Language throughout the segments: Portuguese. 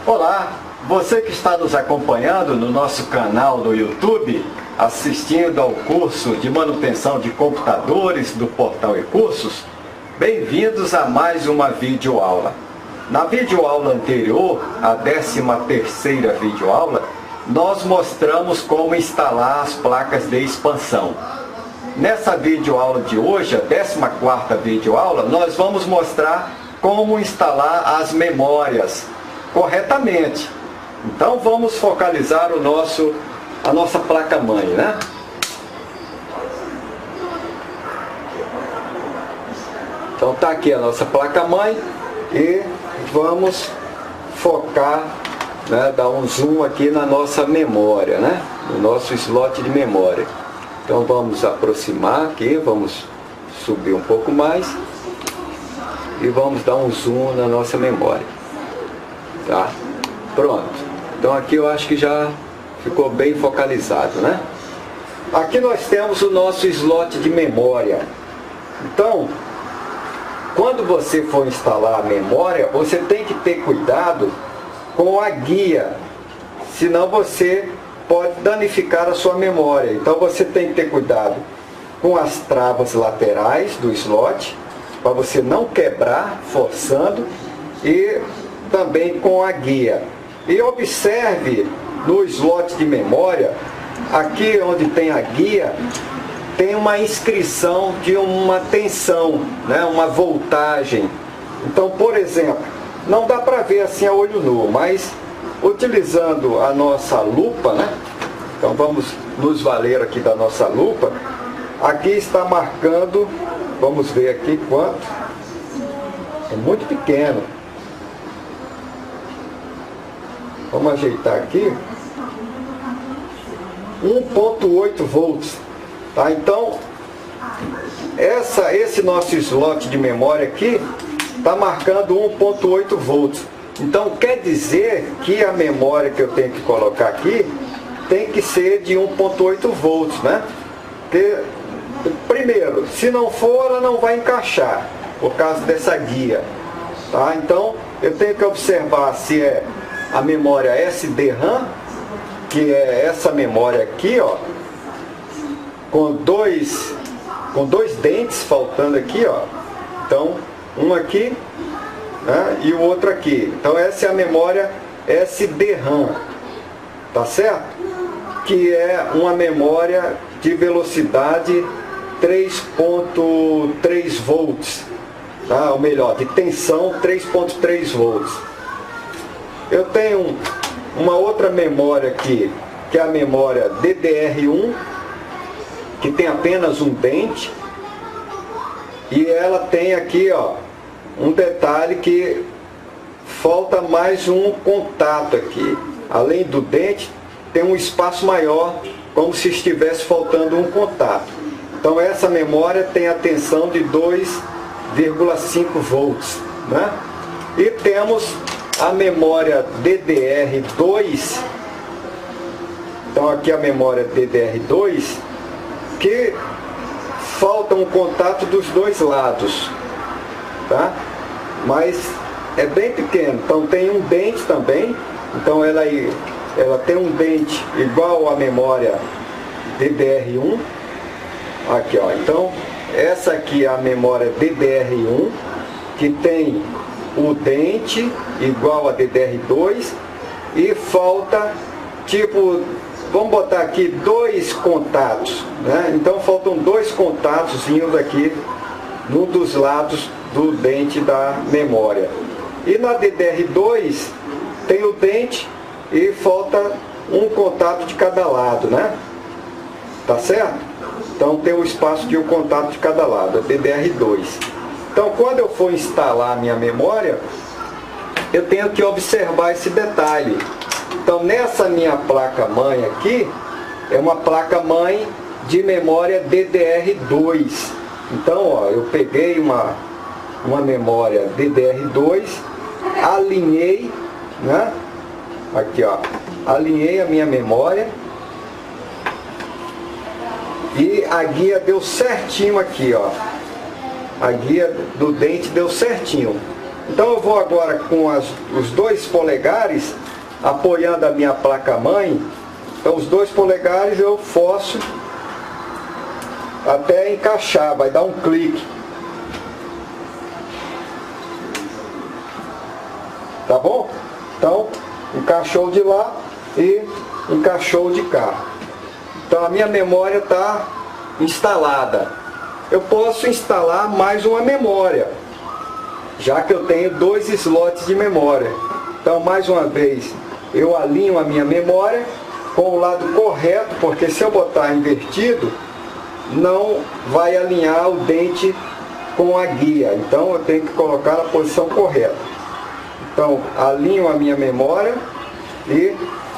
Olá, você que está nos acompanhando no nosso canal no YouTube, assistindo ao curso de manutenção de computadores do Portal E-Cursos, bem-vindos a mais uma videoaula. Na videoaula anterior, a 13ª videoaula, nós mostramos como instalar as placas de expansão. Nessa videoaula de hoje, a 14ª videoaula, nós vamos mostrar como instalar as memórias corretamente. Então vamos focalizar a nossa placa-mãe, né? Então tá aqui a nossa placa-mãe e vamos focar, né, dar um zoom aqui na nossa memória, né? No nosso slot de memória. Então vamos aproximar aqui, vamos subir um pouco mais e vamos dar um zoom na nossa memória. Tá? Pronto. Então aqui eu acho que já ficou bem focalizado, né? Aqui nós temos o nosso slot de memória. Então, quando você for instalar a memória, você tem que ter cuidado com a guia, senão você pode danificar a sua memória. Então você tem que ter cuidado com as travas laterais do slot, para você não quebrar forçando, e também com a guia. E observe no slot de memória, aqui onde tem a guia, tem uma inscrição de uma tensão, né, uma voltagem. Então, por exemplo, não dá para ver assim a olho nu, mas utilizando a nossa lupa, né? Então vamos nos valer aqui da nossa lupa. Aqui está marcando, vamos ver aqui quanto. É muito pequeno. Vamos ajeitar aqui. 1.8 volts. Tá? Então, esse nosso slot de memória aqui está marcando 1.8 volts. Então quer dizer que a memória que eu tenho que colocar aqui tem que ser de 1.8 volts, né? Porque, primeiro, se não for, ela não vai encaixar, por causa dessa guia. Tá? Então eu tenho que observar se é a memória SDRAM, que é essa memória aqui, ó, com dois dentes faltando aqui, ó. Então, um aqui, né, e o outro aqui. Então essa é a memória SDRAM, tá certo? Que é uma memória de velocidade 3.3 volts, tá? Ou melhor, de tensão 3.3 volts. Eu tenho uma outra memória aqui, que é a memória DDR1, que tem apenas um dente, e ela tem aqui, ó, um detalhe que falta mais um contato aqui. Além do dente, tem um espaço maior, como se estivesse faltando um contato. Então essa memória tem a tensão de 2,5 volts, né? E temos a memória DDR2. Então aqui a memória DDR2, que falta um contato dos dois lados, tá? Mas é bem pequeno. Então tem um dente também. Então ela tem um dente igual à memória DDR1. Aqui, ó. Então essa aqui é a memória DDR1, que tem o dente igual a DDR2, e falta, tipo, vamos botar aqui dois contatos, né? Então faltam dois contatos indo aqui num dos lados do dente da memória. E na DDR2 tem o dente e falta um contato de cada lado, né? Tá certo? Então tem um espaço de um contato de cada lado, a DDR2. Então quando eu for instalar a minha memória, eu tenho que observar esse detalhe. Então nessa minha placa-mãe aqui, é uma placa-mãe de memória DDR2. Então, ó, eu peguei uma memória DDR2, alinhei, né? Aqui, ó, alinhei a minha memória e a guia deu certinho aqui, ó. A guia do dente deu certinho. Então eu vou agora com os 2 polegares apoiando a minha placa-mãe. Então os 2 polegares eu forço até encaixar, vai dar um clique. Tá bom? Então encaixou de lá e encaixou de cá. Então a minha memória está instalada. Eu posso instalar mais uma memória, já que eu tenho 2 slots de memória. Então mais uma vez eu alinho a minha memória com o lado correto, porque se eu botar invertido não vai alinhar o dente com a guia. Então eu tenho que colocar na posição correta. Então alinho a minha memória e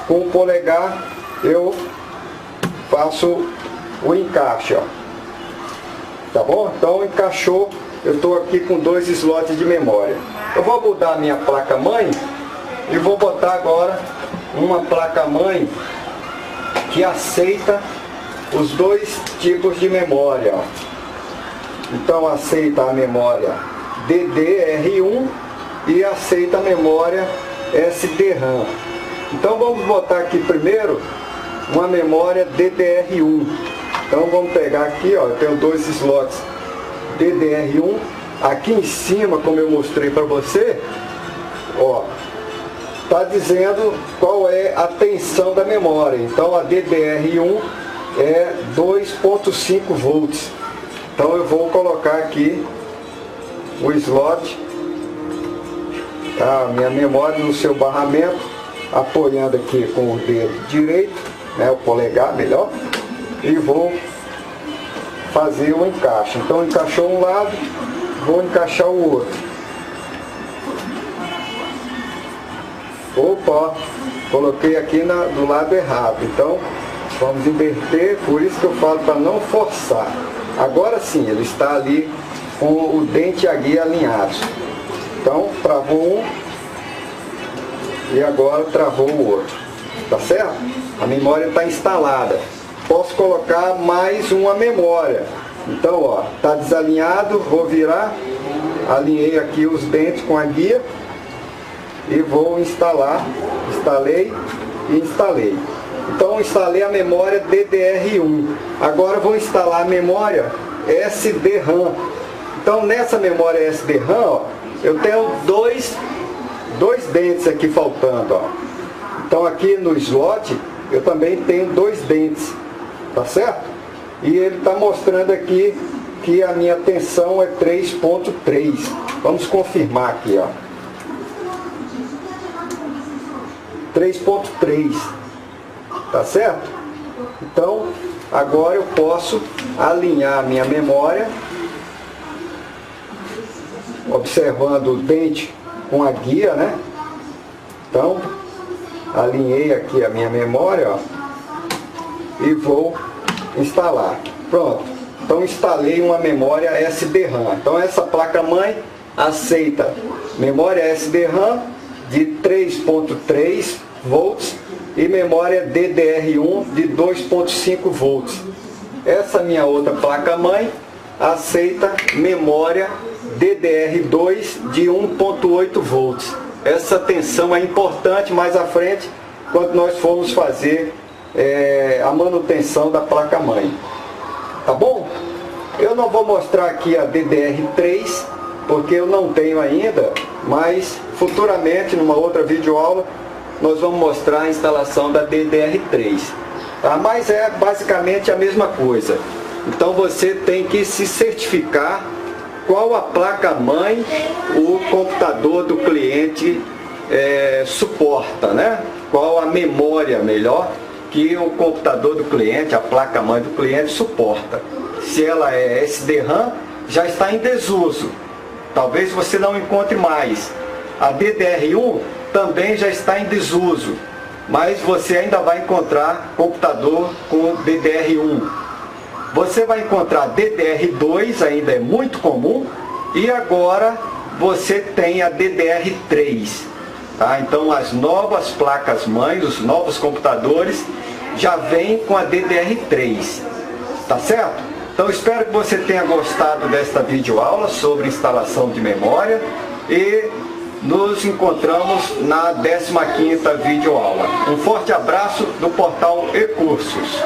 com o polegar eu faço o encaixe, ó. Tá bom? Então encaixou, eu estou aqui com 2 slots de memória. Eu vou mudar a minha placa-mãe e vou botar agora uma placa-mãe que aceita os 2 tipos de memória, ó. Então aceita a memória DDR1 e aceita a memória SDRAM. Então vamos botar aqui primeiro uma memória DDR1. Então vamos pegar aqui, ó, eu tenho 2 slots DDR1. Aqui em cima, como eu mostrei para você, ó, está dizendo qual é a tensão da memória. Então a DDR1 é 2.5 volts. Então eu vou colocar aqui o slot, a minha memória no seu barramento, apoiando aqui com o dedo direito, né, o polegar melhor, e vou fazer o encaixe. Então encaixou um lado, vou encaixar o outro. Opa, coloquei aqui do lado errado. Então vamos inverter, por isso que eu falo para não forçar. Agora sim, ele está ali com o dente e a guia alinhados. Então travou um e agora travou o outro. Tá certo? A memória está instalada. Posso colocar mais uma memória. Então, ó, está desalinhado, vou virar, alinhei aqui os dentes com a guia e vou instalar. Instalei e instalei. Então instalei a memória DDR1. Agora vou instalar a memória SDRAM. Então nessa memória SDRAM, ó, eu tenho dois dentes aqui faltando, ó. Então aqui no slot eu também tenho 2 dentes, tá certo? E ele está mostrando aqui que a minha tensão é 3.3. Vamos confirmar aqui, ó. 3.3. Tá certo? Então, agora eu posso alinhar a minha memória, observando o dente com a guia, né? Então, alinhei aqui a minha memória, ó, e vou instalar. Pronto. Então, instalei uma memória SDRAM. Então, essa placa-mãe aceita memória SDRAM de 3.3 volts e memória DDR1 de 2.5 volts. Essa minha outra placa-mãe aceita memória DDR2 de 1.8 volts. Essa tensão é importante mais à frente, quando nós formos fazer a manutenção da placa-mãe. Tá bom? Eu não vou mostrar aqui a DDR3, porque eu não tenho ainda, mas futuramente, numa outra videoaula, nós vamos mostrar a instalação da DDR3. Tá? Mas é basicamente a mesma coisa. Então você tem que se certificar qual a placa-mãe o computador do cliente suporta, né? Qual a memória melhor que o computador do cliente, a placa-mãe do cliente suporta. Se ela é SDRAM, já está em desuso. Talvez você não encontre mais. A DDR1 também já está em desuso, mas você ainda vai encontrar computador com DDR1. Você vai encontrar DDR2, ainda é muito comum, e agora você tem a DDR3. Tá? Então as novas placas-mães, os novos computadores, já vêm com a DDR3. Tá certo? Então espero que você tenha gostado desta videoaula sobre instalação de memória e nos encontramos na 15ª videoaula. Um forte abraço do portal E-Cursos.